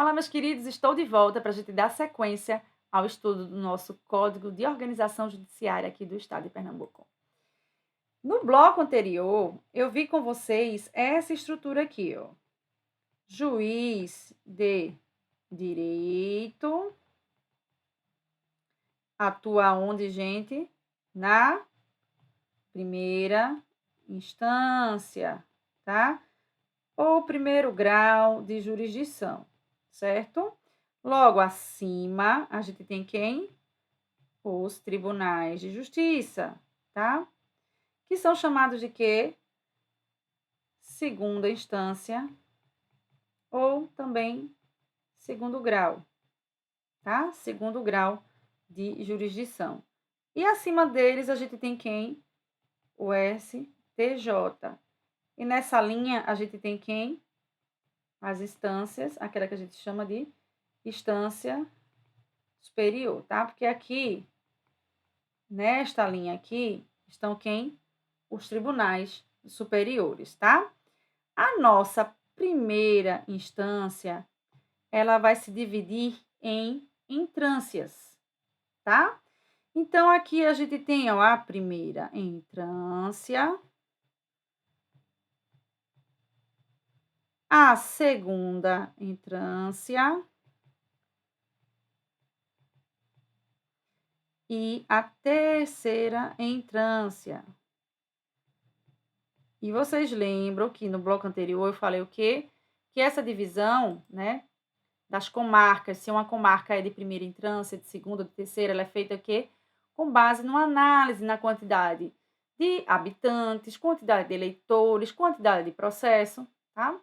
Fala, meus queridos, estou de volta para a gente dar sequência ao estudo do nosso Código de Organização Judiciária aqui do Estado de Pernambuco. No bloco anterior, eu vi com vocês essa estrutura aqui, ó. Juiz de direito atua onde, gente? Na primeira instância, tá? Ou primeiro grau de jurisdição, certo? Logo acima, a gente tem quem? Os tribunais de justiça, tá? Que são chamados de quê? Segunda instância ou também segundo grau, tá? Segundo grau de jurisdição. E acima deles a gente tem quem? O STJ. E nessa linha a gente tem quem? As instâncias, aquela que a gente chama de instância superior, tá? Porque aqui, nesta linha aqui, estão quem? Os tribunais superiores, tá? A nossa primeira instância, ela vai se dividir em entrâncias, tá? Então, aqui a gente tem, ó, a primeira entrância, a segunda entrância e a terceira entrância. E vocês lembram que no bloco anterior eu falei o quê? Que essa divisão, né, das comarcas, se uma comarca é de primeira entrância, de segunda, de terceira, ela é feita o quê? Com base numa análise na quantidade de habitantes, quantidade de eleitores, quantidade de processo, tá?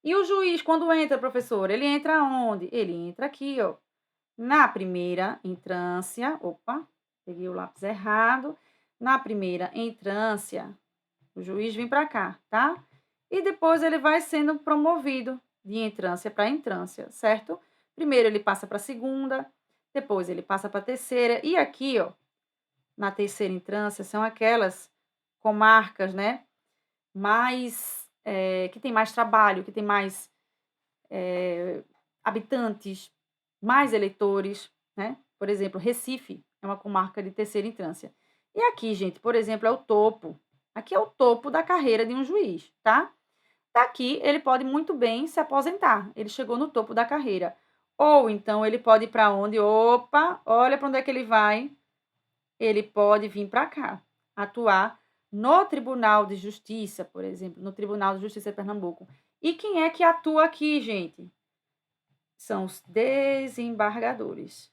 E o juiz, quando entra, professor, ele entra onde? Ele entra aqui, ó, na primeira entrância. Opa, peguei o lápis errado. Na primeira entrância, o juiz vem para cá, tá? E depois ele vai sendo promovido de entrância para entrância, certo? Primeiro ele passa para a segunda, depois ele passa para a terceira. E aqui, ó, na terceira entrância, são aquelas comarcas, né? Que tem mais trabalho, que tem mais habitantes, mais eleitores, né? Por exemplo, Recife é uma comarca de terceira instância. E aqui, gente, por exemplo, é o topo. Aqui é o topo da carreira de um juiz, tá? Daqui ele pode muito bem se aposentar. Ele chegou no topo da carreira. Ou então ele pode ir para onde? Opa, olha para onde é que ele vai. Ele pode vir para cá, atuar no Tribunal de Justiça, por exemplo, no Tribunal de Justiça de Pernambuco. E quem é que atua aqui, gente? São os desembargadores.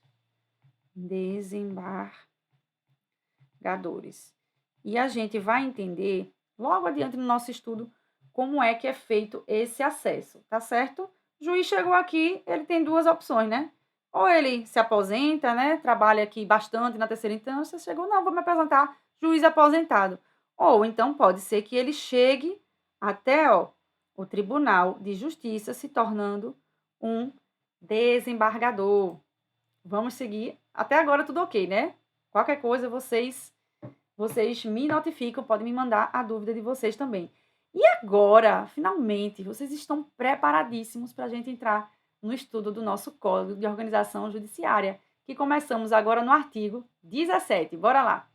Desembargadores. E a gente vai entender logo adiante no nosso estudo como é que é feito esse acesso, tá certo? O juiz chegou aqui, ele tem duas opções, né? Ou ele se aposenta, né? Trabalha aqui bastante na terceira instância, chegou, não, vou me aposentar, juiz aposentado. Ou então pode ser que ele chegue até, ó, o Tribunal de Justiça, se tornando um desembargador. Vamos seguir. Até agora tudo ok, né? Qualquer coisa vocês me notificam, podem me mandar a dúvida de vocês também. E agora, finalmente, vocês estão preparadíssimos para a gente entrar no estudo do nosso Código de Organização Judiciária, que começamos agora no artigo 17. Bora lá.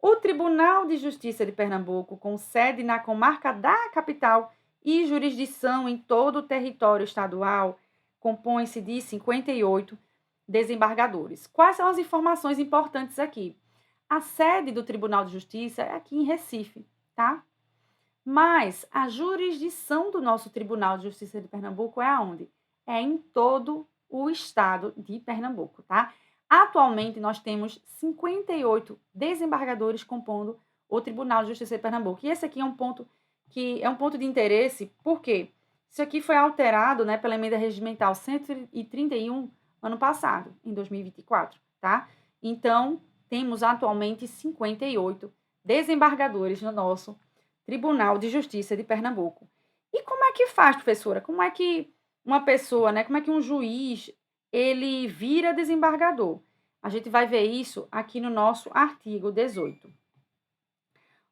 O Tribunal de Justiça de Pernambuco, com sede na comarca da capital e jurisdição em todo o território estadual, compõe-se de 58 desembargadores. Quais são as informações importantes aqui? A sede do Tribunal de Justiça é aqui em Recife, tá? Mas a jurisdição do nosso Tribunal de Justiça de Pernambuco é aonde? É em todo o estado de Pernambuco, tá? Atualmente, nós temos 58 desembargadores compondo o Tribunal de Justiça de Pernambuco. E esse aqui é um ponto de interesse, porque isso aqui foi alterado, né, pela emenda regimental 131 ano passado, em 2024, tá? Então, temos atualmente 58 desembargadores no nosso Tribunal de Justiça de Pernambuco. E como é que faz, professora? Como é que uma pessoa, né, como é que um juiz, ele vira desembargador? A gente vai ver isso aqui no nosso artigo 18.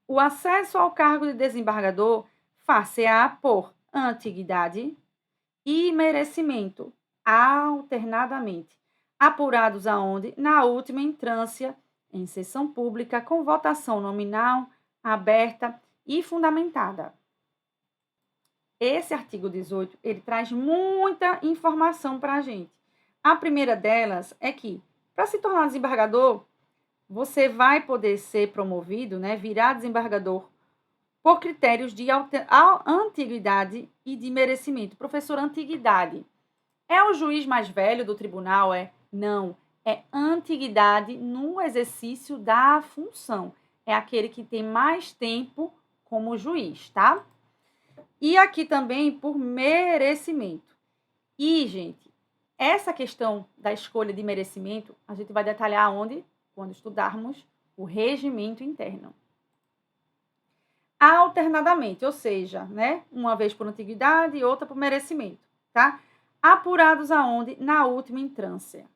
O acesso ao cargo de desembargador far-se-á por antiguidade, e merecimento, alternadamente, apurados aonde? Na última instância, em sessão pública, com votação nominal, aberta e fundamentada. Esse artigo 18, ele traz muita informação para a gente. A primeira delas é que, para se tornar desembargador, você vai poder ser promovido, né, virar desembargador, por critérios de antiguidade e de merecimento. Professor, antiguidade é o juiz mais velho do tribunal? Não, é antiguidade no exercício da função. É aquele que tem mais tempo como juiz, tá? E aqui também por merecimento. E, gente, essa questão da escolha de merecimento, a gente vai detalhar onde? Quando estudarmos o regimento interno. Alternadamente, ou seja, né, uma vez por antiguidade e outra por merecimento, tá? Apurados aonde? Na última instância.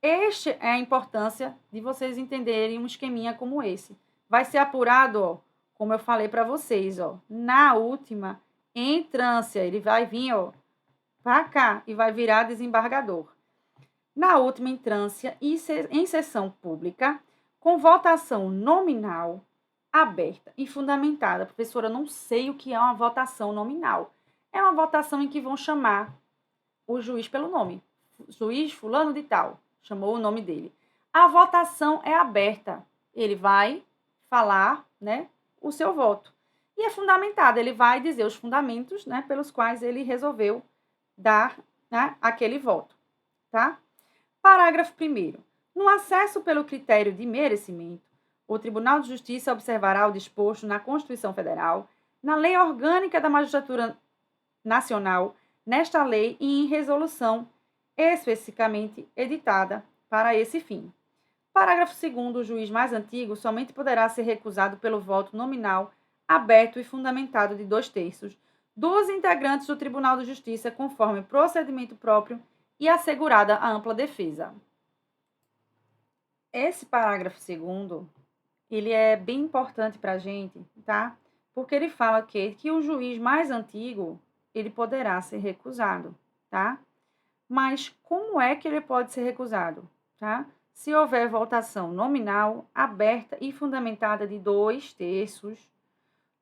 Este é a importância de vocês entenderem um esqueminha como esse. Vai ser apurado, ó, como eu falei para vocês, ó, na última instância. Ele vai vir, ó, para cá e vai virar desembargador. Na última instância, em sessão pública, com votação nominal, aberta e fundamentada. Professora, eu não sei o que é uma votação nominal. É uma votação em que vão chamar o juiz pelo nome. Juiz fulano de tal. Chamou o nome dele. A votação é aberta. Ele vai falar, né, o seu voto. E é fundamentada. Ele vai dizer os fundamentos, né, pelos quais ele resolveu dar, né, aquele voto. Tá? Parágrafo 1º. No acesso pelo critério de merecimento, o Tribunal de Justiça observará o disposto na Constituição Federal, na Lei Orgânica da Magistratura Nacional, nesta lei e em resolução especificamente editada para esse fim. Parágrafo 2º. O juiz mais antigo somente poderá ser recusado pelo voto nominal, aberto e fundamentado de 2/3 dos integrantes do Tribunal de Justiça, conforme procedimento próprio e assegurada a ampla defesa. Esse parágrafo 2º, ele é bem importante para a gente, tá? Porque ele fala que o juiz mais antigo, ele poderá ser recusado, tá? Mas como é que ele pode ser recusado, tá? Se houver votação nominal, aberta e fundamentada de 2/3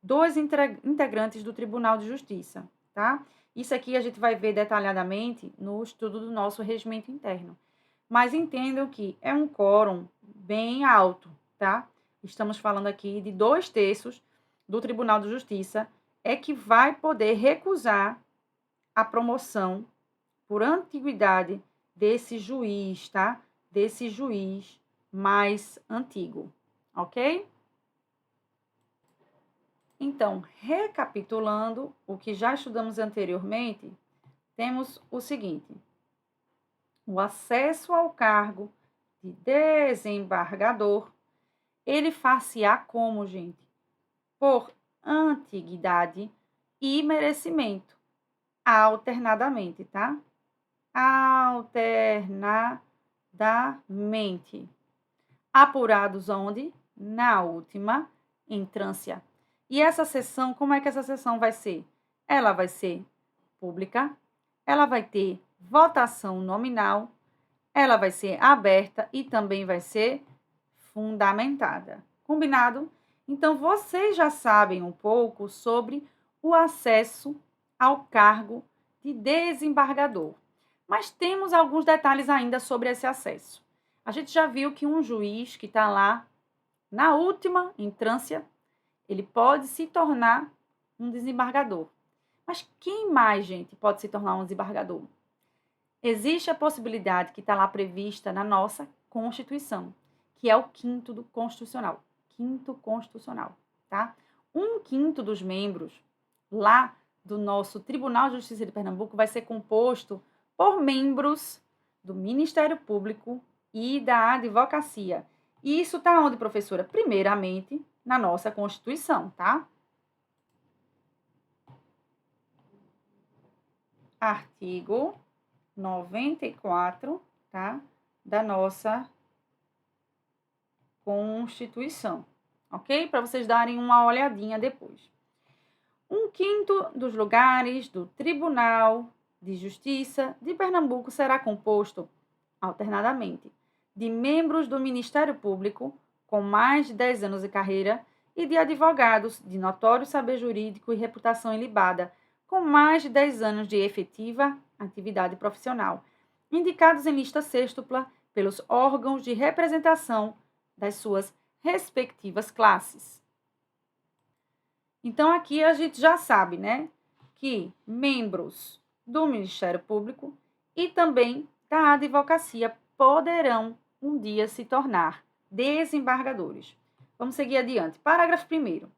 dos integrantes do Tribunal de Justiça, tá? Isso aqui a gente vai ver detalhadamente no estudo do nosso regimento interno. Mas entendam que é um quórum bem alto, tá? Estamos falando aqui de 2/3 do Tribunal de Justiça é que vai poder recusar a promoção por antiguidade desse juiz, tá? Desse juiz mais antigo, ok? Então, recapitulando o que já estudamos anteriormente, temos o seguinte: o acesso ao cargo de desembargador, ele far-se-á como, gente? Por antiguidade e merecimento, alternadamente, tá? Alternadamente. Apurados onde? Na última instância. E essa sessão, como é que essa sessão vai ser? Ela vai ser pública, ela vai ter votação nominal, ela vai ser aberta e também vai ser fundamentada. Combinado? Então, vocês já sabem um pouco sobre o acesso ao cargo de desembargador. Mas temos alguns detalhes ainda sobre esse acesso. A gente já viu que um juiz que está lá na última instância, ele pode se tornar um desembargador. Mas quem mais, gente, pode se tornar um desembargador? Existe a possibilidade que está lá prevista na nossa Constituição, que é o 5º do Constitucional. 5º Constitucional, tá? 1/5 dos membros lá do nosso Tribunal de Justiça de Pernambuco vai ser composto por membros do Ministério Público e da Advocacia. E isso está onde, professora? Primeiramente, na nossa Constituição, tá? Artigo 94, tá? Da nossa Constituição, ok? Para vocês darem uma olhadinha depois. 1/5 dos lugares do Tribunal de Justiça de Pernambuco será composto, alternadamente, de membros do Ministério Público, com mais de 10 anos de carreira, e de advogados de notório saber jurídico e reputação ilibada, com mais de 10 anos de efetiva atividade profissional, indicados em lista sextupla pelos órgãos de representação das suas respectivas classes. Então, aqui a gente já sabe, né, que membros do Ministério Público e também da advocacia poderão um dia se tornar desembargadores. Vamos seguir adiante. Parágrafo 1º.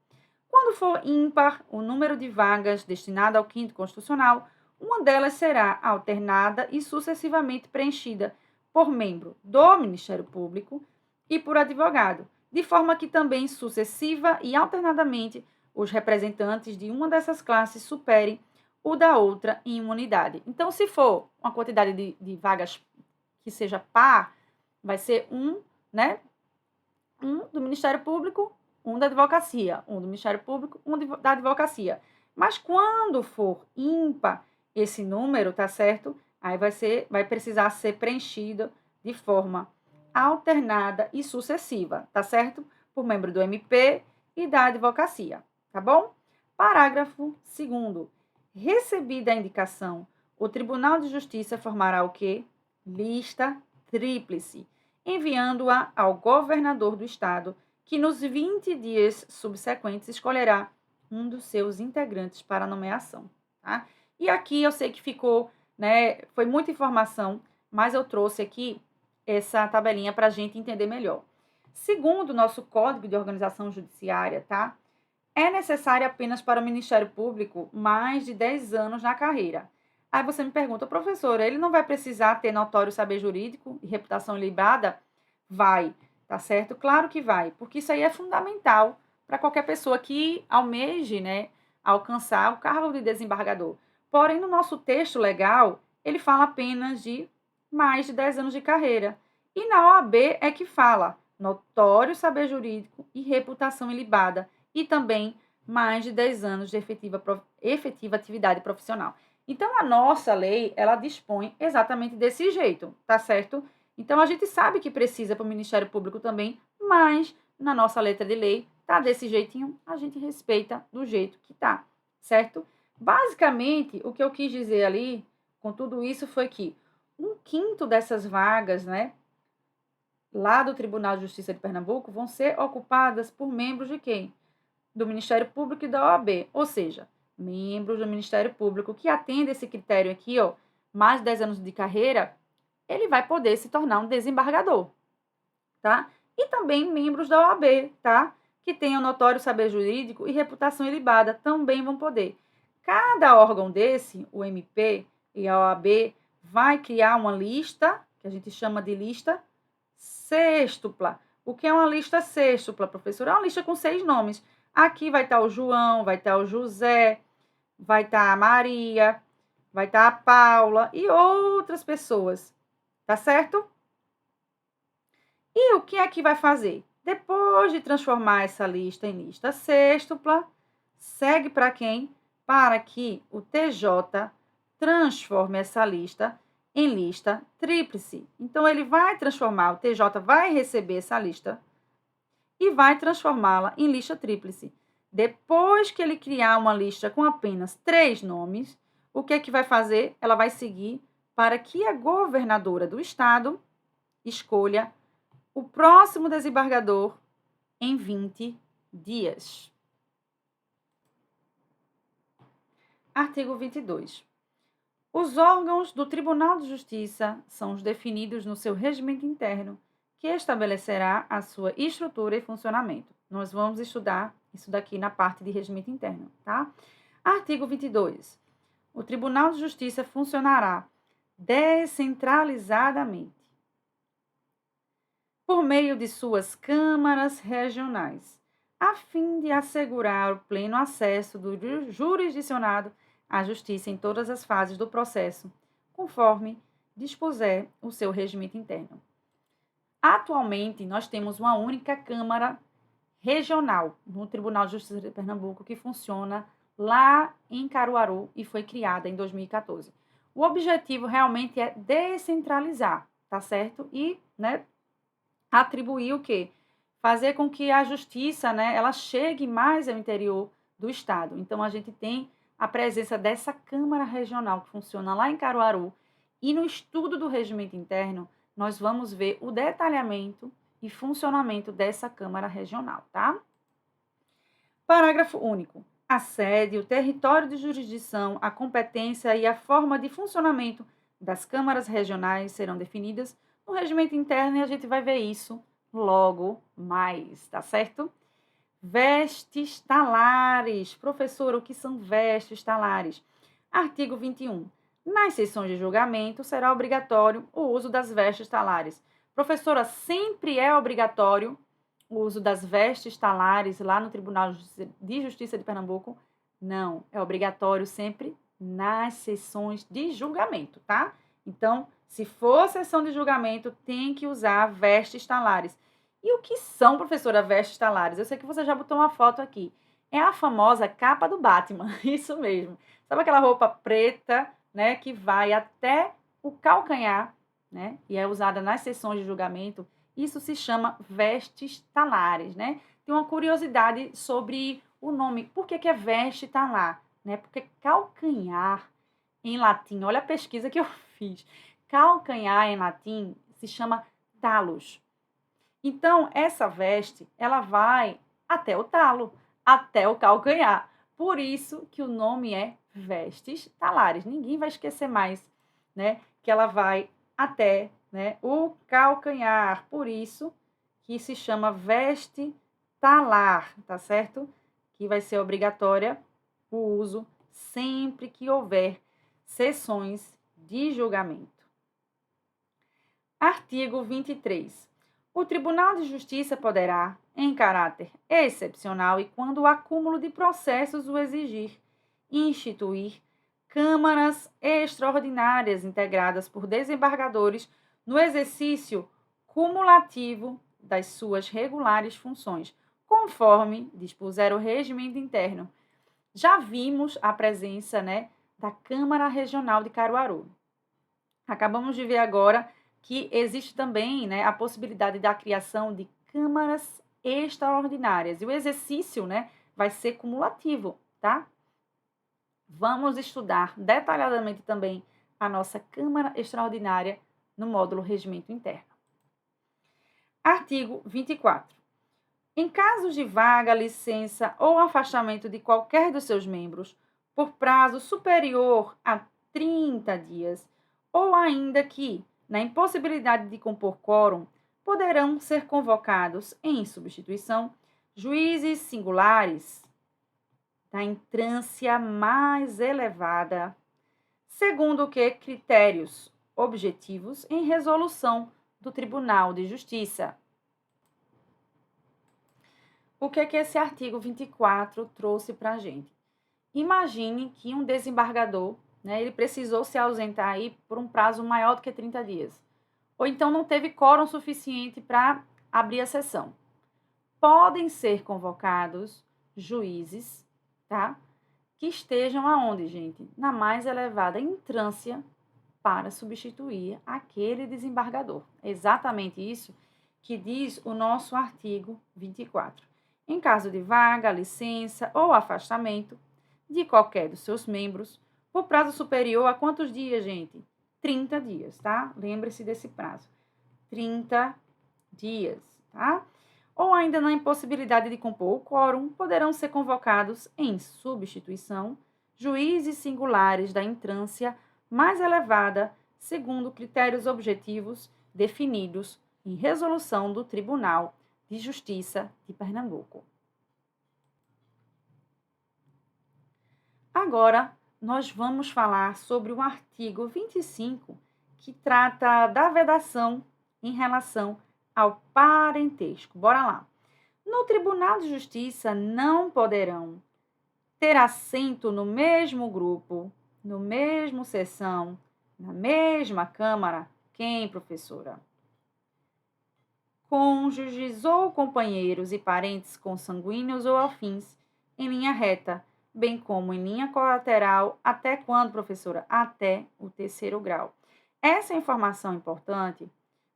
Quando for ímpar o número de vagas destinado ao quinto constitucional, uma delas será alternada e sucessivamente preenchida por membro do Ministério Público e por advogado, de forma que também sucessiva e alternadamente os representantes de uma dessas classes superem o da outra em uma unidade. Então, se for uma quantidade de vagas que seja par, vai ser né? Um do Ministério Público, um da advocacia, um do Ministério Público, um da advocacia. Mas quando for ímpar esse número, tá certo? Aí vai precisar ser preenchido de forma alternada e sucessiva, tá certo? Por membro do MP e da advocacia, tá bom? Parágrafo 2º. Recebida a indicação, o Tribunal de Justiça formará o quê? Lista tríplice, enviando-a ao governador do estado, que nos 20 dias subsequentes escolherá um dos seus integrantes para a nomeação, tá? E aqui eu sei que ficou, né, foi muita informação, mas eu trouxe aqui essa tabelinha para a gente entender melhor. Segundo o nosso Código de Organização Judiciária, tá? É necessário apenas para o Ministério Público mais de 10 anos na carreira. Aí você me pergunta, professora, ele não vai precisar ter notório saber jurídico e reputação ilibada? Vai, tá certo? Claro que vai, porque isso aí é fundamental para qualquer pessoa que almeje, né, alcançar o cargo de desembargador. Porém, no nosso texto legal, ele fala apenas de mais de 10 anos de carreira. E na OAB é que fala notório saber jurídico e reputação ilibada, e também mais de 10 anos de efetiva atividade profissional. Então, a nossa lei, ela dispõe exatamente desse jeito, tá certo? Então, a gente sabe que precisa para o Ministério Público também, mas na nossa letra de lei tá desse jeitinho, a gente respeita do jeito que tá, certo? Basicamente, o que eu quis dizer ali com tudo isso foi que 1/5 dessas vagas, né, lá do Tribunal de Justiça de Pernambuco, vão ser ocupadas por membros de quem? Do Ministério Público e da OAB, ou seja, membros do Ministério Público que atendem esse critério aqui, ó, mais de 10 anos de carreira, ele vai poder se tornar um desembargador, tá? E também membros da OAB, tá? Que tenham notório saber jurídico e reputação ilibada, também vão poder. Cada órgão desse, o MP e a OAB, vai criar uma lista, que a gente chama de lista sextupla. O que é uma lista sextupla, professora? É uma lista com 6 nomes. Aqui vai estar o João, vai estar o José, vai estar a Maria, vai estar a Paula e outras pessoas, tá certo? E o que é que vai fazer? Depois de transformar essa lista em lista sextupla, segue para quem? Para que o TJ transforme essa lista em lista tríplice. Então, ele vai transformar, o TJ vai receber essa lista e vai transformá-la em lista tríplice. Depois que ele criar uma lista com apenas 3 nomes, o que é que vai fazer? Ela vai seguir para que a governadora do estado escolha o próximo desembargador em 20 dias. Artigo 22. Os órgãos do Tribunal de Justiça são os definidos no seu regimento interno, que estabelecerá a sua estrutura e funcionamento. Nós vamos estudar isso daqui na parte de regimento interno, tá? Artigo 22. O Tribunal de Justiça funcionará descentralizadamente por meio de suas câmaras regionais, a fim de assegurar o pleno acesso do jurisdicionado à justiça em todas as fases do processo, conforme dispuser o seu regimento interno. Atualmente, nós temos uma única Câmara Regional no Tribunal de Justiça de Pernambuco que funciona lá em Caruaru e foi criada em 2014. O objetivo realmente é descentralizar, tá certo? E, né, atribuir o quê? Fazer com que a justiça, né, ela chegue mais ao interior do estado. Então, a gente tem a presença dessa Câmara Regional que funciona lá em Caruaru, e no estudo do regimento interno, nós vamos ver o detalhamento e funcionamento dessa Câmara Regional, tá? Parágrafo único. A sede, o território de jurisdição, a competência e a forma de funcionamento das câmaras regionais serão definidas no regimento interno e a gente vai ver isso logo mais, tá certo? Vestes talares. Professor, o que são vestes talares? Artigo 21. Nas sessões de julgamento, será obrigatório o uso das vestes talares. Professora, sempre é obrigatório o uso das vestes talares lá no Tribunal de Justiça de Pernambuco? Não, é obrigatório sempre nas sessões de julgamento, tá? Então, se for sessão de julgamento, tem que usar vestes talares. E o que são, professora, vestes talares? Eu sei que você já botou uma foto aqui. É a famosa capa do Batman, isso mesmo. Sabe aquela roupa preta, né, que vai até o calcanhar, né, e é usada nas sessões de julgamento? Isso se chama vestes talares, né? Tem uma curiosidade sobre o nome. Por que é veste talar? Né? Porque calcanhar em latim, olha a pesquisa que eu fiz. Calcanhar em latim se chama talos. Então, essa veste, ela vai até o talo, até o calcanhar. Por isso que o nome é vestes talares. Ninguém vai esquecer mais, né? Que ela vai até, né, o calcanhar. Por isso que se chama veste talar, tá certo? Que vai ser obrigatória o uso sempre que houver sessões de julgamento. Artigo 23. O Tribunal de Justiça poderá, em caráter excepcional e quando o acúmulo de processos o exigir, instituir câmaras extraordinárias integradas por desembargadores no exercício cumulativo das suas regulares funções, conforme dispuser o regimento interno. Já vimos a presença, né, da Câmara Regional de Caruaru. Acabamos de ver agora que existe também, né, a possibilidade da criação de câmaras extraordinárias. E o exercício, né, vai ser cumulativo, tá? Vamos estudar detalhadamente também a nossa Câmara Extraordinária no módulo Regimento Interno. Artigo 24. Em casos de vaga, licença ou afastamento de qualquer dos seus membros por prazo superior a 30 dias, ou ainda que, na impossibilidade de compor quórum, poderão ser convocados em substituição juízes singulares da entrância mais elevada, segundo que critérios objetivos em resolução do Tribunal de Justiça. O que é que esse artigo 24 trouxe para a gente? Imagine que um desembargador, né, ele precisou se ausentar aí por um prazo maior do que 30 dias. Ou então não teve quórum suficiente para abrir a sessão. Podem ser convocados juízes, tá? Que estejam aonde, gente? Na mais elevada entrância para substituir aquele desembargador. É exatamente isso que diz o nosso artigo 24. Em caso de vaga, licença ou afastamento de qualquer dos seus membros, por prazo superior a quantos dias, gente? 30 dias, tá? Lembre-se desse prazo. 30 dias, tá? Ou ainda na impossibilidade de compor o quórum, poderão ser convocados em substituição juízes singulares da entrância mais elevada, segundo critérios objetivos definidos em resolução do Tribunal de Justiça de Pernambuco. Agora, nós vamos falar sobre o artigo 25, que trata da vedação em relação ao parentesco. Bora lá. No Tribunal de Justiça não poderão ter assento no mesmo grupo, no mesmo sessão, na mesma Câmara. Quem, professora? Cônjuges ou companheiros e parentes consanguíneos ou afins, em linha reta, bem como em linha colateral, até quando, professora? Até o terceiro grau. Essa é informação importante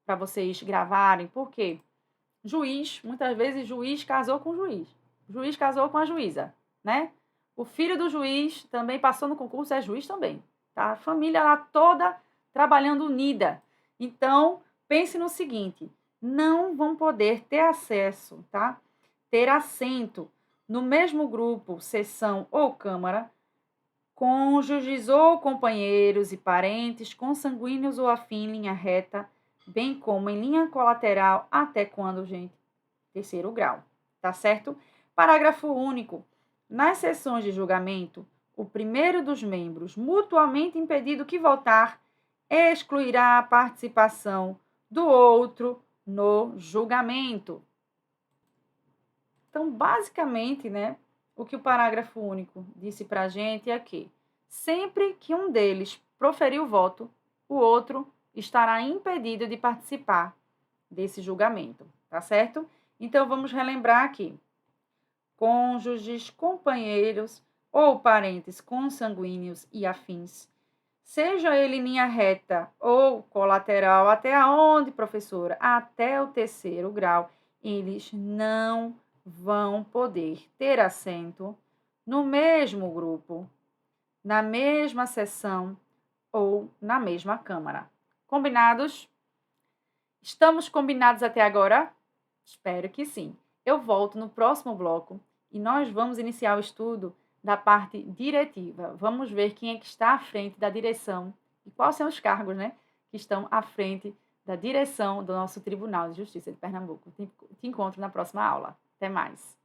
para vocês gravarem, porque juiz, muitas vezes, juiz casou com juiz, juiz casou com a juíza, né? O filho do juiz também passou no concurso, é juiz também, tá? A família lá toda trabalhando unida. Então, pense no seguinte, não vão poder ter acesso, tá? Ter assento no mesmo grupo, seção ou câmara, cônjuges ou companheiros e parentes, consanguíneos ou afim em linha reta, bem como em linha colateral, até quando, gente? Terceiro grau, tá certo? Parágrafo único. Nas sessões de julgamento, o primeiro dos membros mutuamente impedido que votar excluirá a participação do outro no julgamento. Então, basicamente, né, o que o parágrafo único disse para a gente é que sempre que um deles proferir o voto, o outro estará impedido de participar desse julgamento, tá certo? Então, vamos relembrar aqui. Cônjuges, companheiros ou parentes consanguíneos e afins, seja ele em linha reta ou colateral, até aonde, professora? Até o terceiro grau, eles não vão poder ter assento no mesmo grupo, na mesma sessão ou na mesma Câmara. Combinados? Estamos combinados até agora? Espero que sim. Eu volto no próximo bloco e nós vamos iniciar o estudo da parte diretiva. Vamos ver quem é que está à frente da direção e quais são os cargos, né, que estão à frente da direção do nosso Tribunal de Justiça de Pernambuco. Te encontro na próxima aula. Até mais.